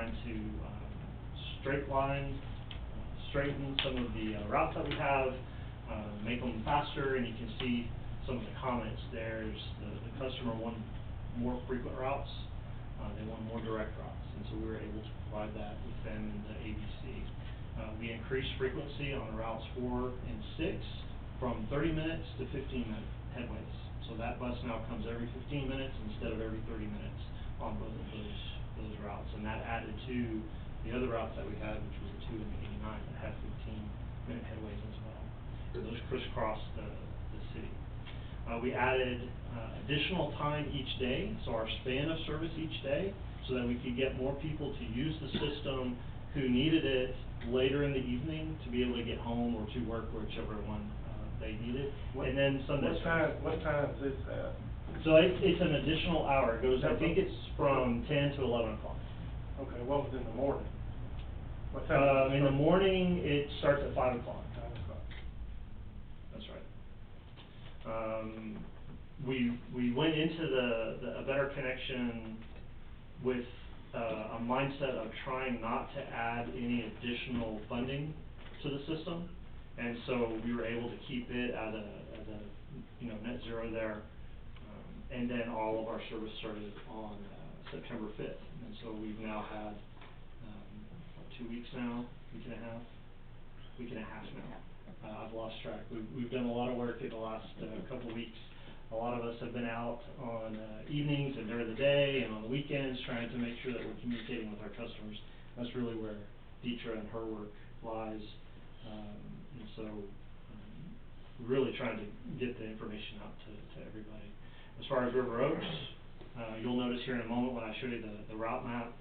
trying to straighten some of the routes that we have, make them faster, and you can see some of the comments. There's the customer wanted more frequent routes, they want more direct routes, and so we were able to provide that with them in the ABC. We increased frequency on routes 4 and 6 from 30 minutes to 15-minute headways. So that bus now comes every 15 minutes instead of every 30 minutes on both of those routes, and that added to the other routes that we had, which was the 2 and the 89 that had 15-minute headways as well. And those crisscross the city. We added additional time each day, so our span of service each day, so that we could get more people to use the system who needed it later in the evening to be able to get home or to work, whichever one they needed. And then Sunday. What time is this at? So it's an additional hour. It goes, I think it's from 10 to 11 o'clock. Okay, what was in the morning? What time in the morning, it starts at 5 o'clock. 5 o'clock. That's right. We went into a better connection with a mindset of trying not to add any additional funding to the system, and so we were able to keep it at a net zero there. And then all of our service started on September 5th, and so we've now had 2 weeks now, week and a half now. I've lost track. We've done a lot of work in the last couple of weeks. A lot of us have been out on evenings and during the day and on the weekends trying to make sure that we're communicating with our customers. That's really where Deetra and her work lies, and so really trying to get the information out to everybody. As far as River Oaks, you'll notice here in a moment when I show you the route map,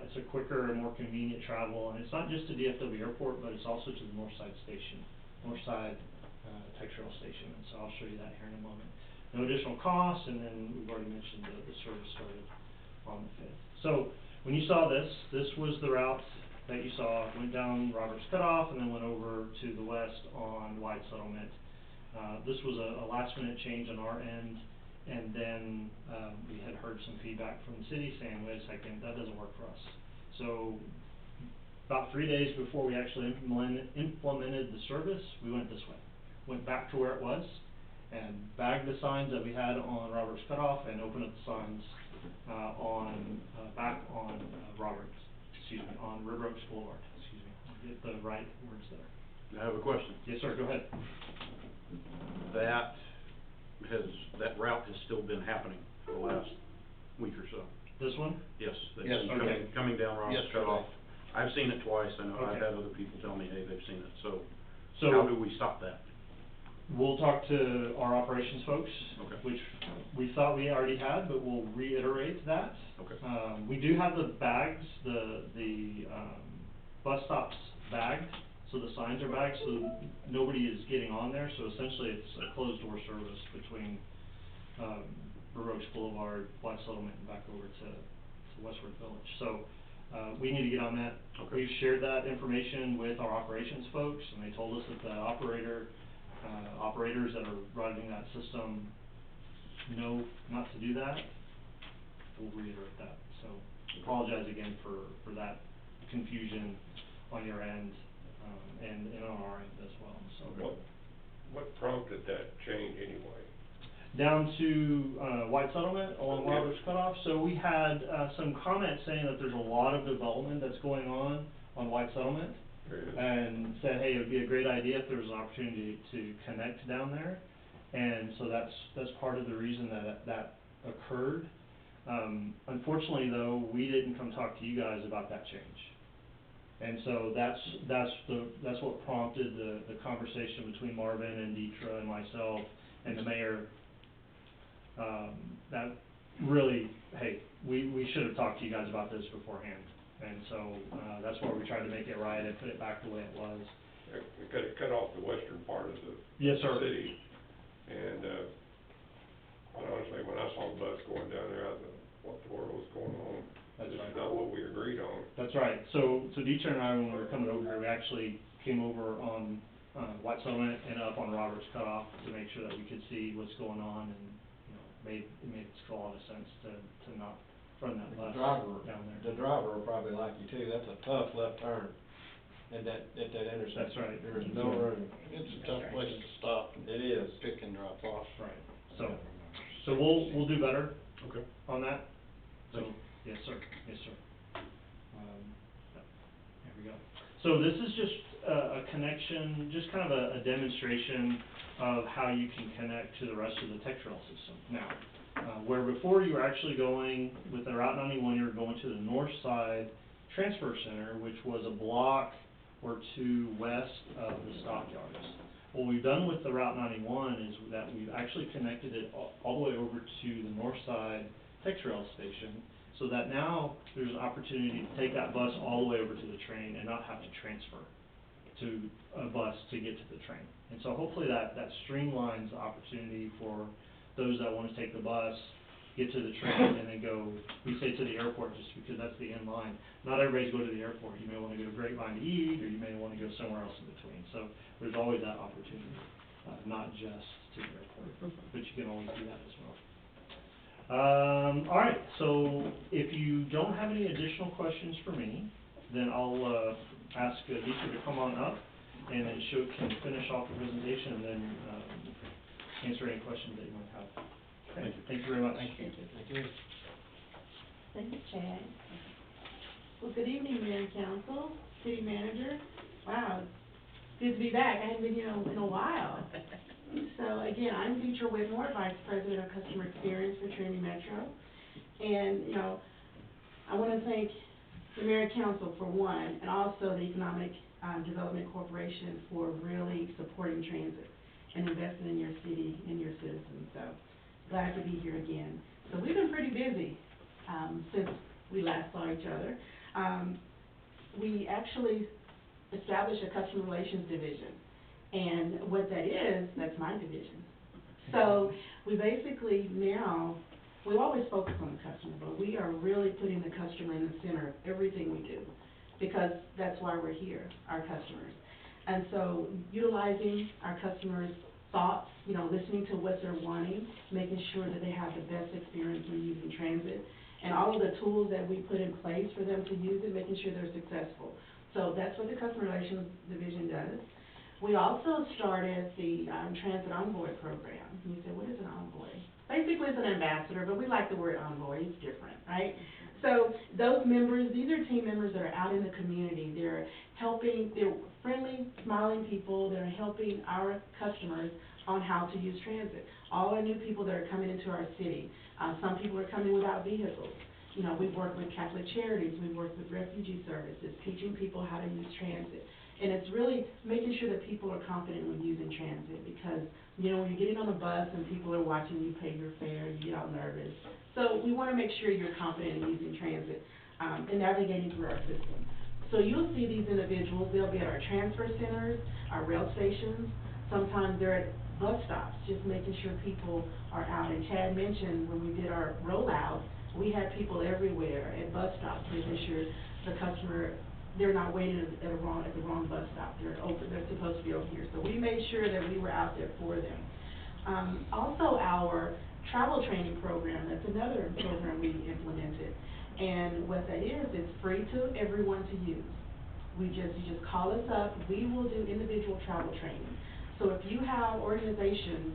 it's a quicker and more convenient travel, and it's not just to DFW Airport, but it's also to the Northside Station, Northside Textile Station, and so I'll show you that here in a moment. No additional costs, and then we've already mentioned the service started on the 5th. So when you saw this was the route that you saw. It went down Roberts Cutoff and then went over to the west on White Settlement. This was a last-minute change on our end. And then we had heard some feedback from the city saying, wait a second, that doesn't work for us. So about 3 days before we actually implemented the service, we went this way. Went back to where it was and bagged the signs that we had on Roberts Cutoff and opened up the signs back on on River Oaks Boulevard. Excuse me, I'll get the right words there. I have a question. Yes, sir, go ahead. That route has still been happening for the last week or so. This one? Yes. Yes, okay. Coming down Roberts Cutoff. I've seen it twice. I know Okay. I've had other people tell me, hey, they've seen it. So how do we stop that? We'll talk to our operations folks, okay. which we thought we already had, but we'll reiterate that. Okay. We do have the bags, the bus stops bagged, so the signs are bagged, so nobody is getting on there. So essentially, it's a closed door service between River Oaks Boulevard, White Settlement, and back over to Westward Village. So we need to get on that. Okay. We've shared that information with our operations folks, and they told us that the operators that are running that system know not to do that. We'll reiterate that. So apologize again for that confusion on your end and on our end as well. So what prompted that change anyway? Down to White Settlement along Roberts Cutoff. So we had some comments saying that there's a lot of development that's going on White Settlement, and said, hey, it would be a great idea if there was an opportunity to connect down there, and so that's part of the reason that occurred. Unfortunately, though, we didn't come talk to you guys about that change, and so that's what prompted the conversation between Marvin and Deetra and myself and the mayor. That really, hey, we should have talked to you guys about this beforehand. And so that's why we tried to make it right and put it back the way it was. It cut off the western part of the yes, sir. city. And quite honestly, when I saw the bus going down there, I thought, what the world was going on? That's this right. is not what we agreed on. That's right. So Deetra and I, when we were coming over here, we actually came over on White Settlement and up on Roberts Cutoff to make sure that we could see what's going on, and it made a lot of sense to not from that bus down The there. driver will probably like you too, that's a tough left turn at that intersection. That's right. There is no room. It's a tough place to stop. It is. Pick and drop off. Right, so we'll do better Okay. on that. So, Thank you. yes, sir, yes, sir. Yep. There we go. So this is just a connection, just kind of a demonstration of how you can connect to the rest of the TechTrail system. Now, where before you were actually going with the Route 91, you were going to the north side transfer center, which was a block or two west of the stockyards. What we've done with the Route 91 is that we've actually connected it all the way over to the north side TechTrail station, so that now there's an opportunity to take that bus all the way over to the train and not have to transfer to a bus to get to the train. And so hopefully that streamlines the opportunity for those that want to take the bus, get to the train, and then go, we say to the airport just because that's the end line. Not everybody's going to the airport. You may want to go to Grapevine to eat, or you may want to go somewhere else in between. So there's always that opportunity, not just to the airport, but you can always do that as well. All right, so if you don't have any additional questions for me, then I'll ask Lisa to come on up, and then she can finish off the presentation and then answer any questions that you might have. Okay. Thank you very much. Thank you. Thank you. Thank you, Chad. Well, good evening, Mayor and Council, City Manager. Wow, it's good to be back. I haven't been here in a while. So again, I'm Beecher Whitmore, Vice President of Customer Experience for Trinity Metro. And, I want to thank the Mayor and Council for one, and also the Economic Development Corporation for really supporting transit and investing in your city and your citizens. So glad to be here again. So we've been pretty busy since we last saw each other. We actually established a customer relations division. And what that is, that's my division. So we basically now, we always focus on the customer, but we are really putting the customer in the center of everything we do, because that's why we're here, our customers. And so utilizing our customers' thoughts, listening to what they're wanting, making sure that they have the best experience when using transit, and all of the tools that we put in place for them to use it, making sure they're successful. So that's what the Customer Relations Division does. We also started the Transit Envoy program. And you say, what is an envoy? Basically, it's an ambassador, but we like the word envoy. It's different, right? So those members, these are team members that are out in the community. They're helping, they're friendly, smiling people that are helping our customers on how to use transit. All our new people that are coming into our city. Some people are coming without vehicles. We work with Catholic Charities, we work with refugee services, teaching people how to use transit. And it's really making sure that people are confident when using transit, because, when you're getting on a bus and people are watching you pay your fare, you get all nervous. So we want to make sure you're confident in using transit and navigating through our system. So you'll see these individuals, they'll be at our transfer centers, our rail stations, sometimes they're at bus stops, just making sure people are out. And Chad mentioned when we did our rollout, we had people everywhere at bus stops, making sure the customer, they're not waiting at the wrong bus stop. They're supposed to be over here. So we made sure that we were out there for them. Also, our travel training program, that's another program we implemented. And what that is, it's free to everyone to use. You just call us up. We will do individual travel training. So if you have organizations,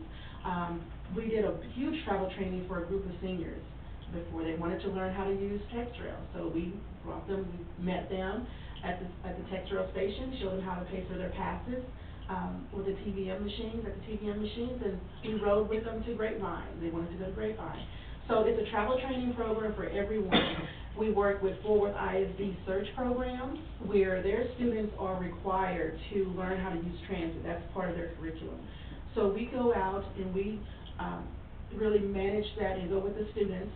we did a huge travel training for a group of seniors before. They wanted to learn how to use TechTrail. So we brought them, we met them at the TechTrail station, showed them how to pay for their passes with the TVM machines, and we rode with them to Grapevine. They wanted to go to Grapevine. So it's a travel training program for everyone. We work with Forward ISD search programs where their students are required to learn how to use transit. That's part of their curriculum. So we go out and we really manage that and go with the students,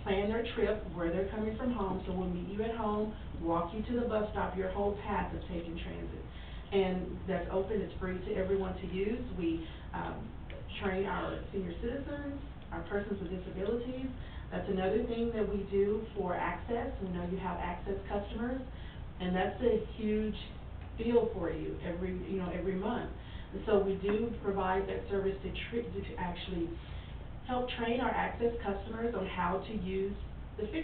plan their trip, where they're coming from home. So we'll meet you at home, walk you to the bus stop, your whole path of taking transit. And that's open, it's free to everyone to use. We train our senior citizens, our persons with disabilities. That's another thing that we do for access. We know you have access customers, and that's a huge deal for you every month. And so we do provide that service to actually help train our access customers on how to use the fix